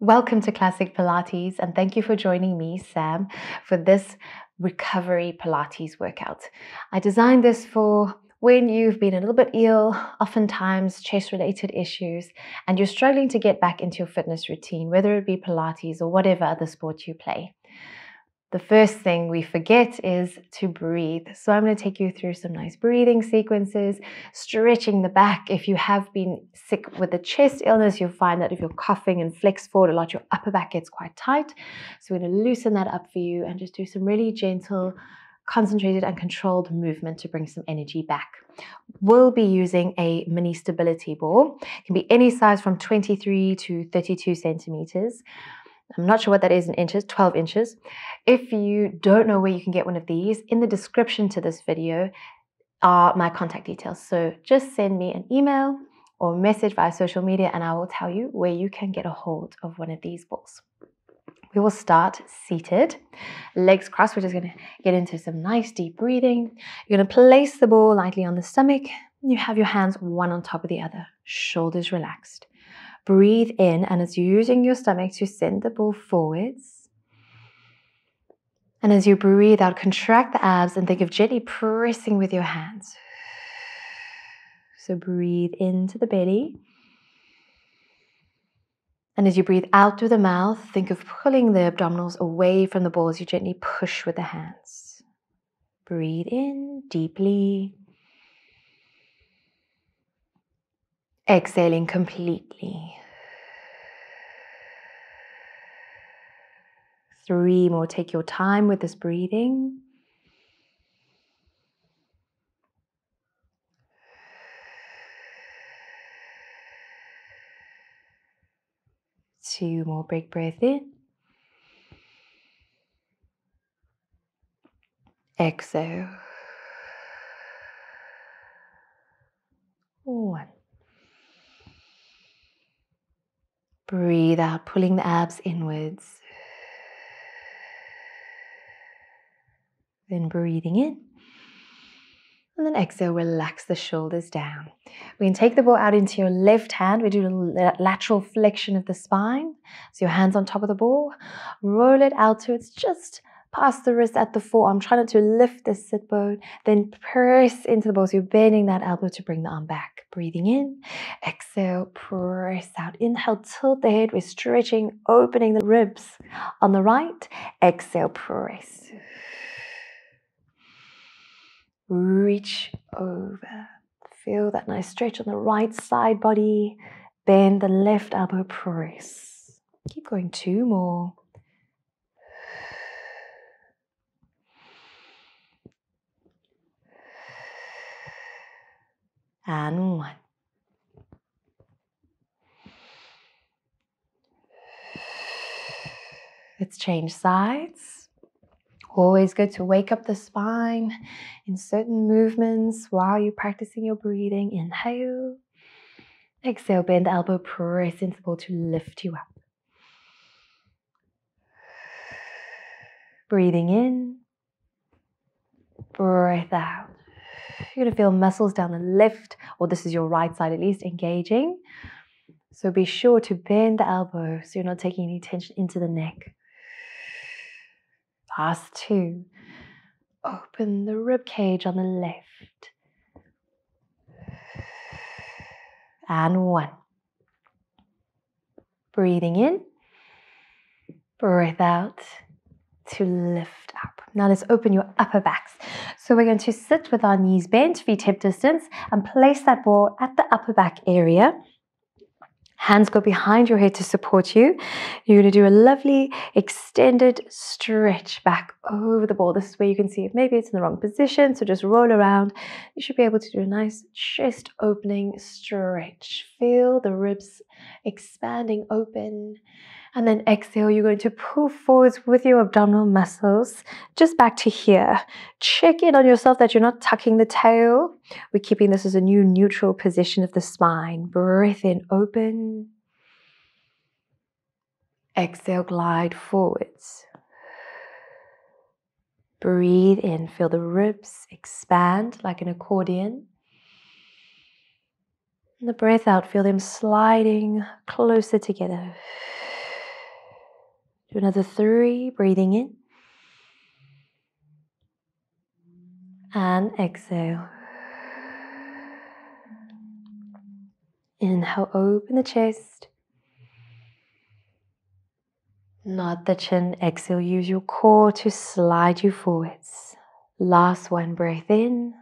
Welcome to Classic Pilates, and thank you for joining me, Sam, for this recovery Pilates workout. I designed this for when you've been a little bit ill, oftentimes chest-related issues, and you're struggling to get back into your fitness routine, whether it be Pilates or whatever other sport you play. The first thing we forget is to breathe. So I'm going to take you through some nice breathing sequences, stretching the back. If you have been sick with a chest illness, you'll find that if you're coughing and flex forward a lot, your upper back gets quite tight. So we're going to loosen that up for you and just do some really gentle, concentrated and controlled movement to bring some energy back. We'll be using a mini stability ball. It can be any size from 23 to 32 centimeters. I'm not sure what that is in inches, 12 inches. If you don't know where you can get one of these, in the description to this video are my contact details. So just send me an email or message via social media and I will tell you where you can get a hold of one of these balls. We will start seated, legs crossed. We're just going to get into some nice deep breathing. You're going to place the ball lightly on the stomach. You have your hands one on top of the other, shoulders relaxed. Breathe in, and as you're using your stomach to send the ball forwards. And as you breathe out, contract the abs and think of gently pressing with your hands. So breathe into the belly. And as you breathe out through the mouth, think of pulling the abdominals away from the ball as you gently push with the hands. Breathe in deeply. Exhaling completely. 3 more. Take your time with this breathing. 2 more. Big breath in. Exhale. 1. Breathe out, pulling the abs inwards. Then breathing in. And then exhale, relax the shoulders down. We can take the ball out into your left hand. We do a lateral flexion of the spine. So your hands on top of the ball. Roll it out to it's just past the wrist at the forearm. Try not to lift the sit bone. Then press into the ball. So you're bending that elbow to bring the arm back. Breathing in. Exhale, press out. Inhale, tilt the head. We're stretching, opening the ribs. On the right, exhale, press. Reach over. Feel that nice stretch on the right side body. Bend the left elbow, press. Keep going. 2 more. And 1. Let's change sides. Always good to wake up the spine in certain movements while you're practicing your breathing. Inhale. Exhale, bend the elbow, press into the ball to lift you up. Breathing in. Breath out. You're going to feel muscles down the left, or this is your right side at least, engaging. So be sure to bend the elbow so you're not taking any tension into the neck. Last 2. Open the rib cage on the left. And 1. Breathing in. Breath out to lift up. Now let's open your upper backs. So we're going to sit with our knees bent, feet hip distance, and place that ball at the upper back area. Hands go behind your head to support you. You're going to do a lovely extended stretch back over the ball. This is where you can see if maybe it's in the wrong position, so just roll around. You should be able to do a nice chest opening stretch. Feel the ribs expanding open. And then exhale, you're going to pull forwards with your abdominal muscles, just back to here. Check in on yourself that you're not tucking the tail. We're keeping this as a new neutral position of the spine. Breath in, open. Exhale, glide forwards. Breathe in, feel the ribs expand like an accordion. And the breath out, feel them sliding closer together. Do another 3, breathing in. And exhale. Inhale, open the chest. Nod the chin. Exhale, use your core to slide you forwards. Last one, breath in.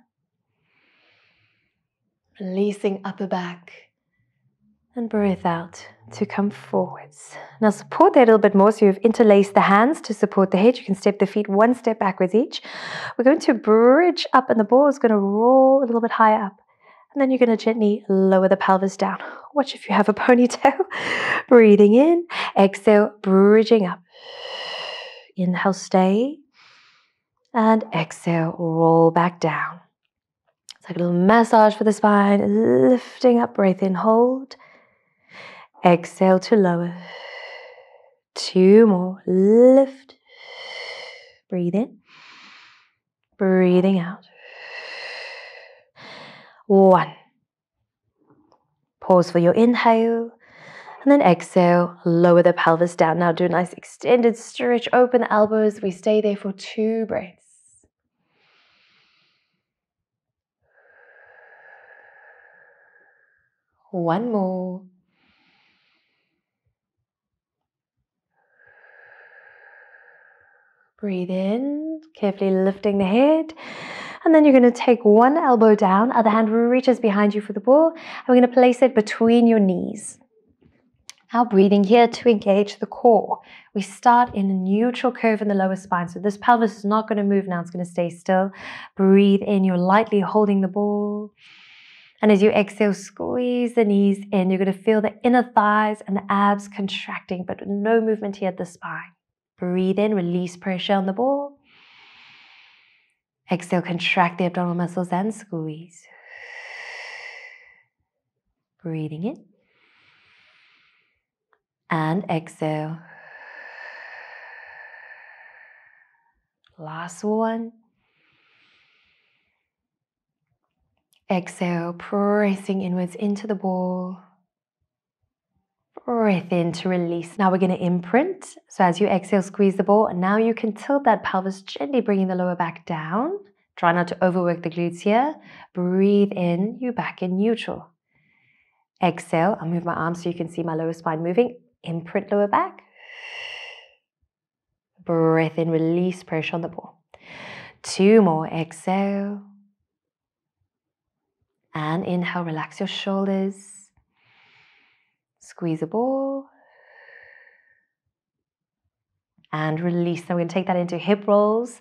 Releasing upper back. And breath out to come forwards. Now support that a little bit more. So you've interlaced the hands to support the head. You can step the feet one step backwards each. We're going to bridge up and the ball is going to roll a little bit higher up. And then you're going to gently lower the pelvis down. Watch if you have a ponytail. Breathing in. Exhale, bridging up. Inhale, stay. And exhale, roll back down. It's like a little massage for the spine. Lifting up, breath in, hold. Exhale to lower. 2 more. Lift. Breathe in. Breathing out. 1. Pause for your inhale. And then exhale, lower the pelvis down. Now do a nice extended stretch. Open the elbows. We stay there for 2 breaths. 1 more. Breathe in, carefully lifting the head. And then you're going to take one elbow down, other hand reaches behind you for the ball. And we're going to place it between your knees. Now breathing here to engage the core. We start in a neutral curve in the lower spine. So this pelvis is not going to move now, it's going to stay still. Breathe in, you're lightly holding the ball. And as you exhale, squeeze the knees in. You're going to feel the inner thighs and the abs contracting, but no movement here at the spine. Breathe in, release pressure on the ball. Exhale, contract the abdominal muscles and squeeze. Breathing in. And exhale. Last one. Exhale, pressing inwards into the ball. Breath in to release. Now we're going to imprint. So as you exhale, squeeze the ball. And now you can tilt that pelvis, gently bringing the lower back down. Try not to overwork the glutes here. Breathe in, you're back in neutral. Exhale, I'll move my arms so you can see my lower spine moving. Imprint lower back. Breath in, release pressure on the ball. 2 more, exhale. And inhale, relax your shoulders. Squeeze the ball. And release. Now we're going to take that into hip rolls.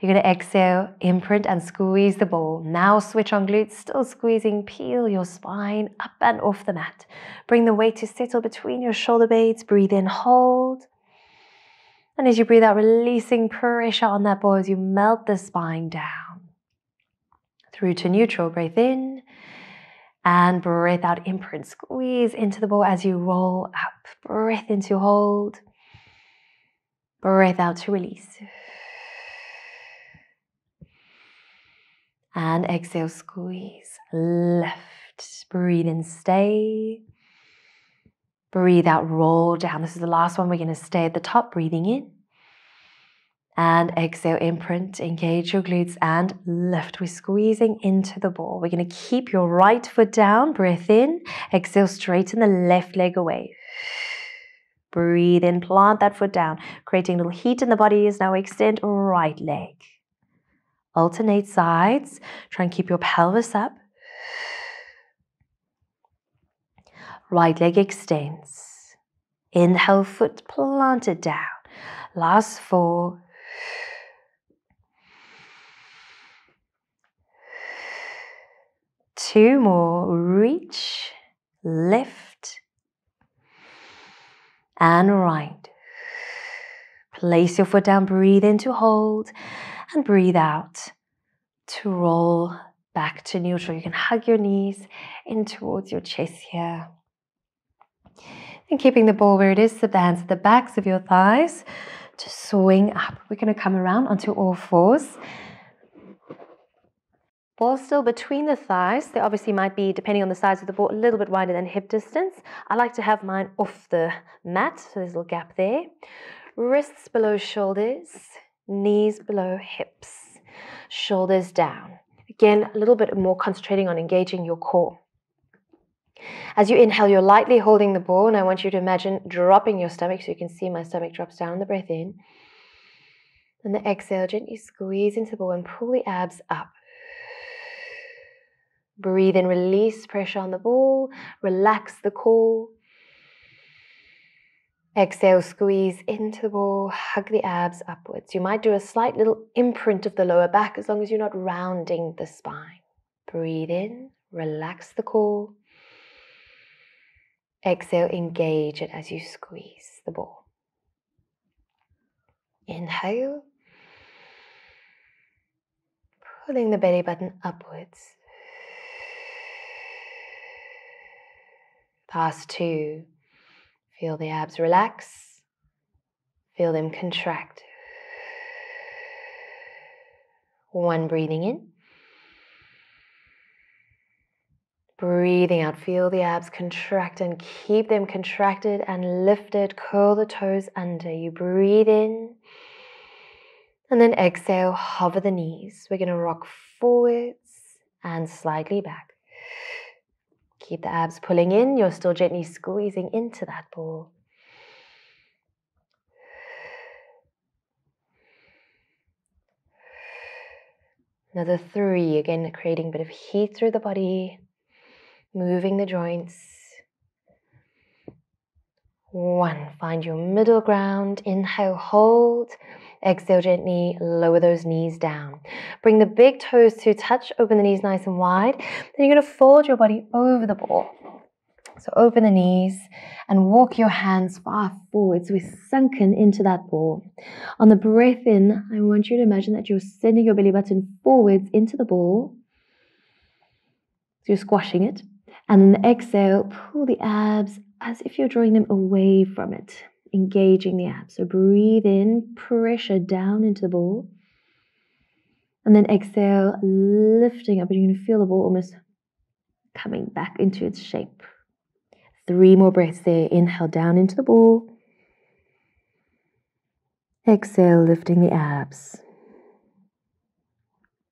You're going to exhale, imprint and squeeze the ball. Now switch on glutes, still squeezing. Peel your spine up and off the mat. Bring the weight to settle between your shoulder blades. Breathe in, hold. And as you breathe out, releasing pressure on that ball as you melt the spine down. Through to neutral, breath in. And breath out, imprint. Squeeze into the ball as you roll up. Breath into hold. Breath out to release. And exhale, squeeze. Lift. Breathe in, stay. Breathe out, roll down. This is the last one. We're going to stay at the top, breathing in. And exhale, imprint, engage your glutes and lift. We're squeezing into the ball. We're going to keep your right foot down. Breath in. Exhale, straighten the left leg away. Breathe in, plant that foot down, creating a little heat in the body as now we extend right leg. Alternate sides. Try and keep your pelvis up. Right leg extends. Inhale, foot planted down. Last 4. 2 more. Reach, lift, and right. Place your foot down, breathe in to hold, and breathe out to roll back to neutral. You can hug your knees in towards your chest here. And keeping the ball where it is, slip the hands at the backs of your thighs to swing up. We're going to come around onto all 4s. Ball still between the thighs. They obviously might be, depending on the size of the ball, a little bit wider than hip distance. I like to have mine off the mat, so there's a little gap there. Wrists below shoulders, knees below hips, shoulders down. Again, a little bit more concentrating on engaging your core. As you inhale, you're lightly holding the ball, and I want you to imagine dropping your stomach, so you can see my stomach drops down on the breath in. And the exhale, gently squeeze into the ball and pull the abs up. Breathe in, release pressure on the ball, relax the core. Exhale, squeeze into the ball, hug the abs upwards. You might do a slight little imprint of the lower back as long as you're not rounding the spine. Breathe in, relax the core. Exhale, engage it as you squeeze the ball. Inhale, pulling the belly button upwards. Past 2. Feel the abs relax. Feel them contract. 1, breathing in. Breathing out, feel the abs contract and keep them contracted and lifted. Curl the toes under. You breathe in. And then exhale, hover the knees. We're going to rock forwards and slightly back. Keep the abs pulling in. You're still gently squeezing into that ball. Another 3. Again, creating a bit of heat through the body. Moving the joints. 1. Find your middle ground. Inhale, hold. Exhale, gently lower those knees down. Bring the big toes to touch. Open the knees nice and wide. Then you're going to fold your body over the ball. So open the knees and walk your hands far forward. So we're sunken into that ball. On the breath in, I want you to imagine that you're sending your belly button forwards into the ball. So you're squashing it. And then the exhale, pull the abs as if you're drawing them away from it, engaging the abs. So breathe in, pressure down into the ball. And then exhale, lifting up, and you're going to feel the ball almost coming back into its shape. 3 more breaths there. Inhale down into the ball. Exhale, lifting the abs.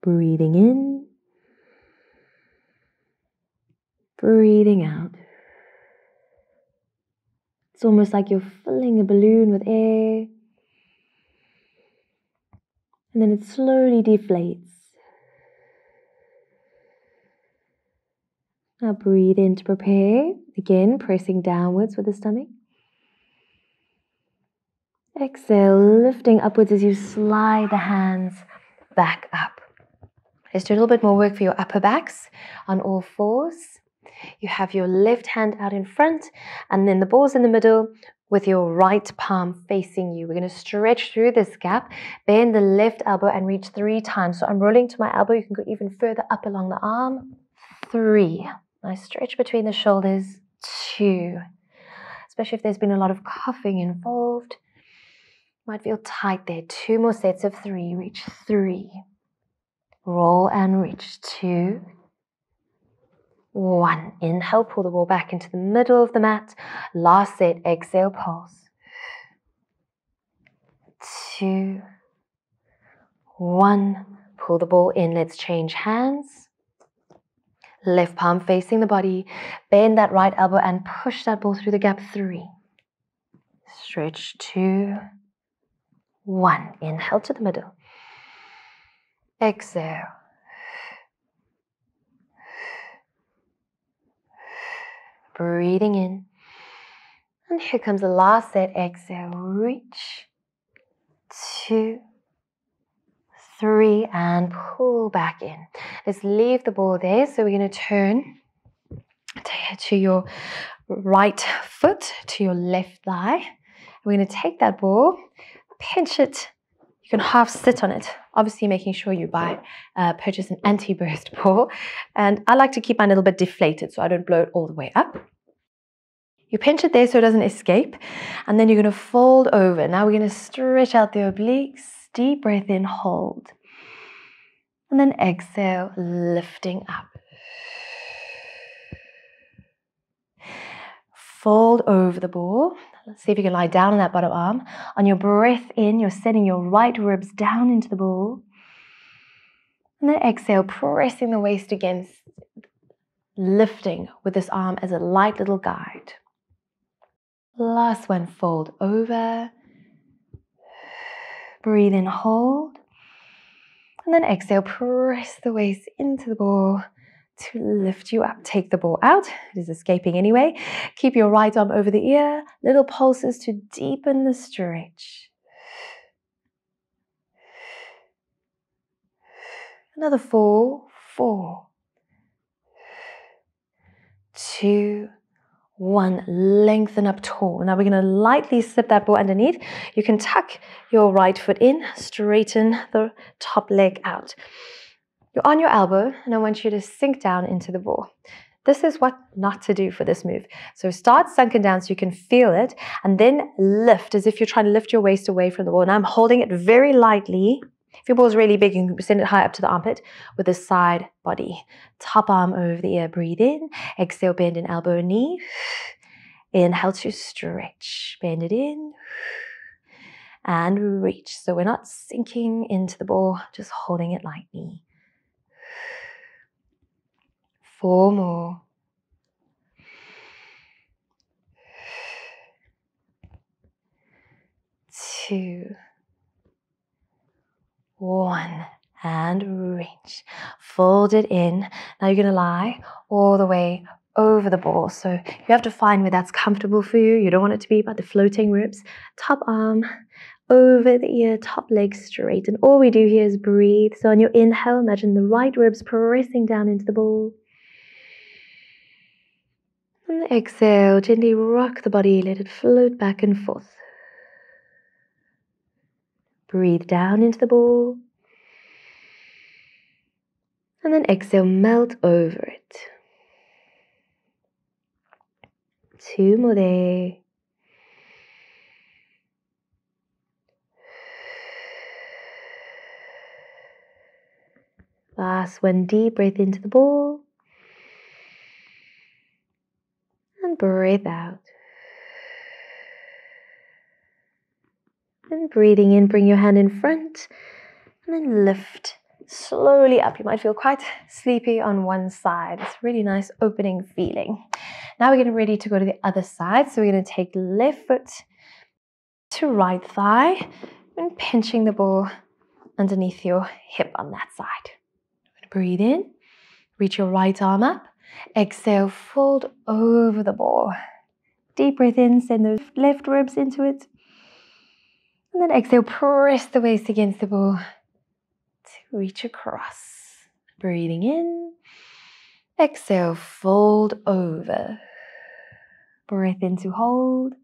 Breathing in. Breathing out. It's almost like you're filling a balloon with air. And then it slowly deflates. Now breathe in to prepare. Again, pressing downwards with the stomach. Exhale, lifting upwards as you slide the hands back up. Let's do a little bit more work for your upper backs on all fours. You have your left hand out in front, and then the ball's in the middle with your right palm facing you. We're going to stretch through this gap, bend the left elbow and reach 3 times. So I'm rolling to my elbow. You can go even further up along the arm. 3. Nice stretch between the shoulders. 2. Especially if there's been a lot of coughing involved. Might feel tight there. 2 more sets of 3. Reach 3. Roll and reach. 2. 1. Inhale, pull the ball back into the middle of the mat. Last set, exhale, pulse. 2. 1. Pull the ball in. Let's change hands. Left palm facing the body. Bend that right elbow and push that ball through the gap. 3. Stretch. 2. 1. Inhale to the middle. Exhale. Breathing in. And here comes the last set. Exhale. Reach. 2. 3. And pull back in. Let's leave the ball there. So we're going to turn to your right foot, to your left thigh. We're going to take that ball, pinch it. You can half sit on it. Obviously making sure you purchase an anti-burst ball. And I like to keep mine a little bit deflated so I don't blow it all the way up. You pinch it there so it doesn't escape. And then you're going to fold over. Now we're going to stretch out the obliques. Deep breath in, hold. And then exhale, lifting up. Fold over the ball. Let's see if you can lie down on that bottom arm. On your breath in, you're sending your right ribs down into the ball. And then exhale, pressing the waist against, lifting with this arm as a light little guide. Last one, fold over. Breathe in, hold. And then exhale, press the waist into the ball to lift you up. Take the ball out. It is escaping anyway. Keep your right arm over the ear. Little pulses to deepen the stretch. Another 4, 4, 2, 1. Lengthen up tall. Now we're going to lightly slip that ball underneath. You can tuck your right foot in, straighten the top leg out. You're on your elbow, and I want you to sink down into the ball. This is what not to do for this move. So start sunken down so you can feel it, and then lift as if you're trying to lift your waist away from the ball. Now I'm holding it very lightly. If your ball is really big, you can send it high up to the armpit with the side body. Top arm over the ear. Breathe in. Exhale, bend in elbow and knee. Inhale to stretch. Bend it in. And reach. So we're not sinking into the ball, just holding it lightly. 4 more. 2, 1, and reach. Fold it in. Now you're going to lie all the way over the ball. So you have to find where that's comfortable for you. You don't want it to be about the floating ribs. Top arm over the ear, top leg straight. And all we do here is breathe. So on your inhale, imagine the right ribs pressing down into the ball. And the exhale, gently rock the body, let it float back and forth. Breathe down into the ball. And then exhale, melt over it. 2 more there. Last one, deep breath into the ball. And breathe out. And breathing in, bring your hand in front. And then lift slowly up. You might feel quite sleepy on one side. It's a really nice opening feeling. Now we're getting ready to go to the other side. So we're going to take left foot to right thigh and pinching the ball underneath your hip on that side. Breathe in, reach your right arm up. Exhale, fold over the ball. Deep breath in, send those left ribs into it. And then exhale, press the waist against the ball to reach across. Breathing in. Exhale, fold over. Breath in to hold.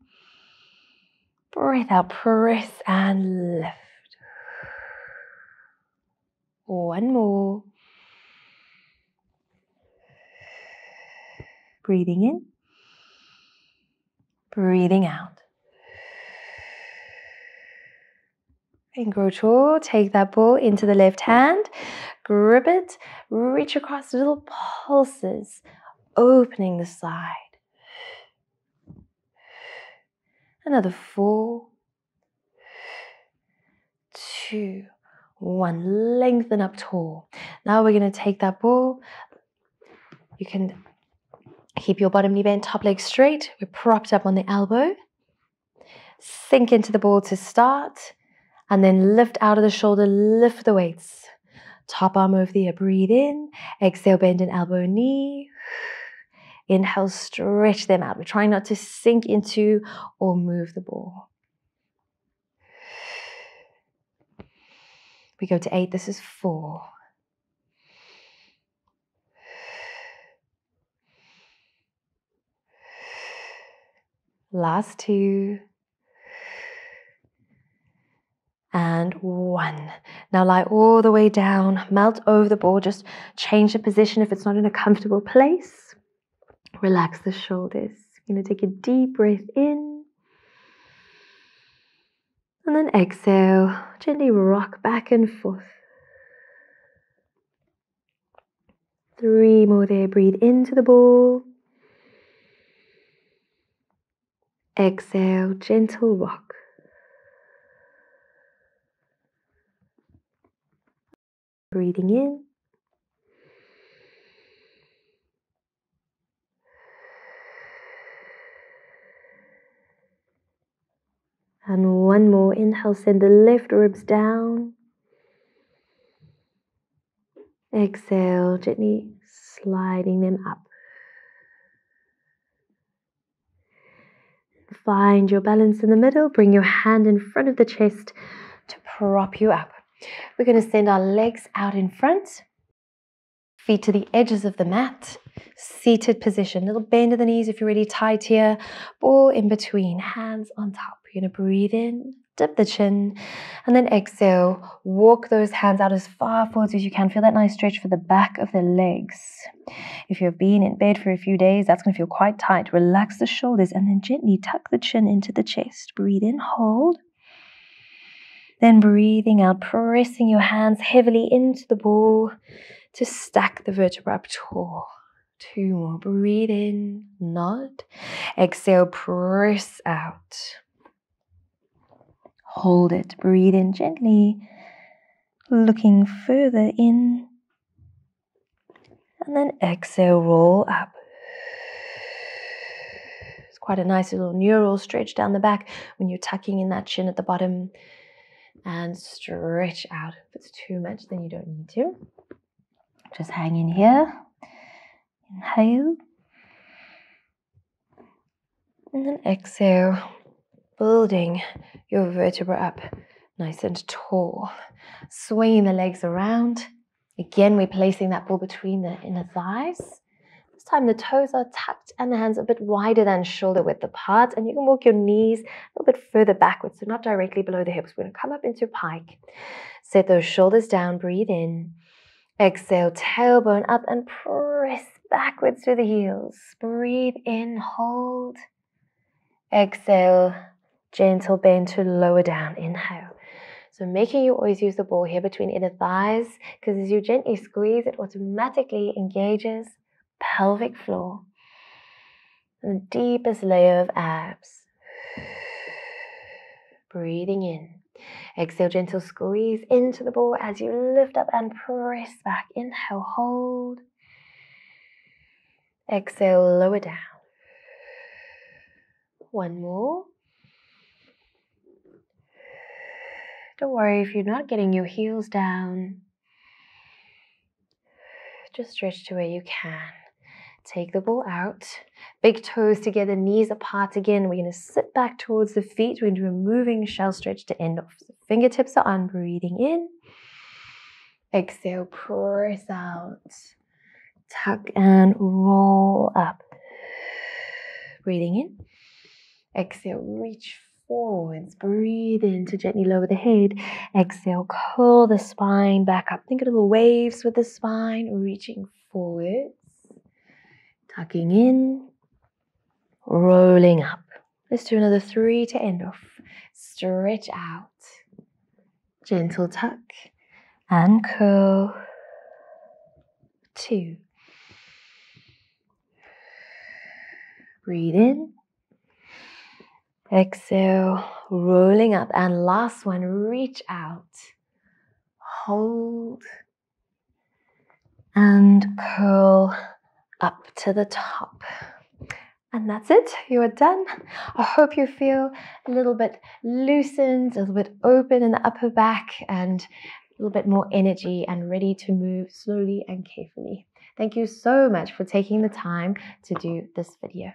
Breath out, press and lift. 1 more. Breathing in. Breathing out. And grow tall. Take that ball into the left hand. Grip it. Reach across, little pulses. Opening the side. Another 4, 2, 1. Lengthen up tall. Now we're going to take that ball. You can keep your bottom knee bent, top leg straight. We're propped up on the elbow. Sink into the ball to start. And then lift out of the shoulder, lift the weights. Top arm over the ear, breathe in. Exhale, bend in elbow, knee. Inhale, stretch them out. We're trying not to sink into or move the ball. We go to 8, this is 4. Last 2. And 1. Now lie all the way down, melt over the ball, just change the position if it's not in a comfortable place. Relax the shoulders. You're going to take a deep breath in. And then exhale, gently rock back and forth. 3 more there, breathe into the ball. Exhale, gentle rock. Breathing in. And one more. Inhale, send the left ribs down. Exhale, gently sliding them up. Find your balance in the middle. Bring your hand in front of the chest to prop you up. We're going to send our legs out in front. Feet to the edges of the mat. Seated position. Little bend of the knees if you're really tight here. Ball in between. Hands on top. You're going to breathe in. Dip the chin. And then exhale. Walk those hands out as far forwards as you can. Feel that nice stretch for the back of the legs. If you've been in bed for a few days, that's going to feel quite tight. Relax the shoulders and then gently tuck the chin into the chest. Breathe in, hold. Then breathing out, pressing your hands heavily into the ball to stack the vertebra up tall. 2 more. Breathe in, nod. Exhale, press out. Hold it. Breathe in gently, looking further in. And then exhale, roll up. It's quite a nice little neural stretch down the back when you're tucking in that chin at the bottom. And stretch out. If it's too much, then you don't need to. Just hang in here. Inhale. And then exhale, building your vertebra up nice and tall. Swinging the legs around. Again, we're placing that ball between the inner thighs. This time the toes are tucked and the hands a bit wider than shoulder width apart. And you can walk your knees a little bit further backwards, so not directly below the hips. We're going to come up into pike. Set those shoulders down, breathe in. Exhale, tailbone up and press backwards through the heels. Breathe in, hold. Exhale, gentle bend to lower down. Inhale. So making you always use the ball here between inner thighs, because as you gently squeeze, it automatically engages pelvic floor and the deepest layer of abs. Breathing in. Exhale, gentle squeeze into the ball as you lift up and press back. Inhale, hold. Exhale, lower down. One more. Don't worry if you're not getting your heels down. Just stretch to where you can. Take the ball out. Big toes together, knees apart again. We're going to sit back towards the feet. We're going to do a moving shell stretch to end off. So fingertips are on, breathing in. Exhale, press out. Tuck and roll up. Breathing in. Exhale, reach forwards. Breathe in to gently lower the head. Exhale, curl the spine back up. Think of little waves with the spine, reaching forwards. Tucking in, rolling up. Let's do another 3 to end off. Stretch out. Gentle tuck and curl. 2. Breathe in. Exhale, rolling up. And last one, reach out. Hold. And curl up to the top. And that's it. You are done. I hope you feel a little bit loosened, a little bit open in the upper back, and a little bit more energy and ready to move slowly and carefully. Thank you so much for taking the time to do this video.